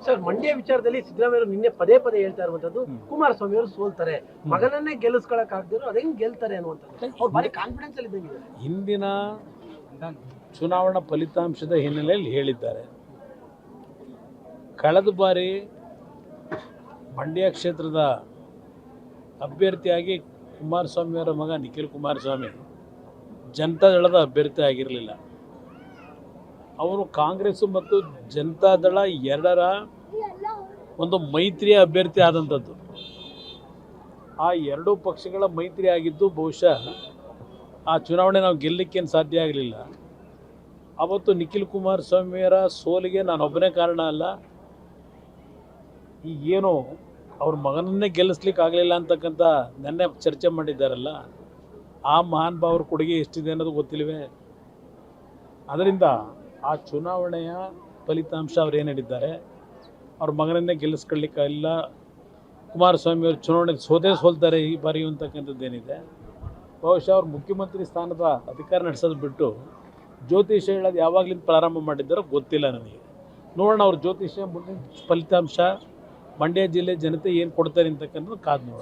Sir, Mandya ವಿಚಾರದಲ್ಲಿ ಸಿದ್ದರಾಮಯ್ಯ ನಿನ್ನೆ ಪದೇ ಪದೇ ಹೇಳ್ತಾ ಇರುವಂತದ್ದು ಕುಮಾರಸ್ವಾಮಿ ಅವರು ಸೋಲ್ತಾರೆ, ಮಗನನ್ನೇ ಗೆಲ್ಲಿಸ್ಕೊಳಕ್ ಆಗದಿರೋ ಅದೇ ಗೆಲ್ತಾರೆ ಅನ್ನುವಂಥದ್ದು. ಅವ್ರು ಭಾರಿ ಕಾನ್ಫಿಡೆನ್ಸ್ ಅಲ್ಲಿ ಇದ್ದಂಗಿದೆ. ಹಿಂದಿನ ಚುನಾವಣಾ ಫಲಿತಾಂಶದ ಹಿನ್ನೆಲೆಯಲ್ಲಿ ಹೇಳಿದ್ದಾರೆ. ಕಳೆದ ಬಾರಿ ಮಂಡ್ಯ ಕ್ಷೇತ್ರದ ಅಭ್ಯರ್ಥಿಯಾಗಿ ಕುಮಾರಸ್ವಾಮಿಯವರ ಮಗ ನಿಖಿಲ್ ಕುಮಾರಸ್ವಾಮಿ ಜನತಾದಳದ ಅಭ್ಯರ್ಥಿ ಆಗಿರಲಿಲ್ಲ. ಅವರು ಕಾಂಗ್ರೆಸ್ ಮತ್ತು ಜನತಾದಳ ಎರಡರ ಒಂದು ಮೈತ್ರಿಯ ಅಭ್ಯರ್ಥಿ ಆದಂಥದ್ದು. ಆ ಎರಡೂ ಪಕ್ಷಗಳ ಮೈತ್ರಿ ಆಗಿದ್ದು ಬಹುಶಃ ಆ ಚುನಾವಣೆ ನಾವು ಗೆಲ್ಲಲಿಕ್ಕೇನು ಸಾಧ್ಯ ಆಗಲಿಲ್ಲ. ಅವತ್ತು ನಿಖಿಲ್ ಕುಮಾರಸ್ವಾಮಿಯವರ ಸೋಲಿಗೆ ನಾನೊಬ್ಬನೇ ಕಾರಣ ಅಲ್ಲ, ಈಗೇನು ಅವ್ರ ಮಗನನ್ನೇ ಗೆಲ್ಲಿಸ್ಲಿಕ್ಕೆ ಆಗಲಿಲ್ಲ ಅಂತಕ್ಕಂಥ ನೆನ್ನೆ ಚರ್ಚೆ ಮಾಡಿದ್ದಾರಲ್ಲ, ಆ ಮಹಾನ್ ಭಾವರ ಕೊಡುಗೆ ಎಷ್ಟಿದೆ ಅನ್ನೋದು ಗೊತ್ತಿಲ್ವೇ? ಅದರಿಂದ ಆ ಚುನಾವಣೆಯ ಫಲಿತಾಂಶ ಅವ್ರು ಏನು ಹೇಳಿದ್ದಾರೆ, ಅವ್ರ ಮಗನನ್ನೇ ಗೆಲ್ಲಿಸ್ಕೊಳ್ಳಿಕ್ಕಿಲ್ಲ, ಕುಮಾರಸ್ವಾಮಿಯವರು ಚುನಾವಣೆ ಸೋಲ್ತಾರೆ ಈ ಬಾರಿ ಅಂತಕ್ಕಂಥದ್ದೇನಿದೆ, ಬಹುಶಃ ಅವ್ರು ಮುಖ್ಯಮಂತ್ರಿ ಸ್ಥಾನದ ಅಧಿಕಾರ ನಡೆಸೋದು ಬಿಟ್ಟು ಜ್ಯೋತಿಷ್ಯ ಹೇಳೋದು ಯಾವಾಗಲಿಂದ ಪ್ರಾರಂಭ ಮಾಡಿದ್ದಾರೋ ಗೊತ್ತಿಲ್ಲ ನನಗೆ. ನೋಡೋಣ ಅವ್ರ ಜ್ಯೋತಿಷ್ಯ ಮುಂದಿನ ಫಲಿತಾಂಶ ಮಂಡ್ಯ ಜಿಲ್ಲೆ ಜನತೆ ಏನು ಕೊಡ್ತಾರೆ ಅಂತಕ್ಕಂಥದ್ದು ಕಾದು ನೋಡಿ.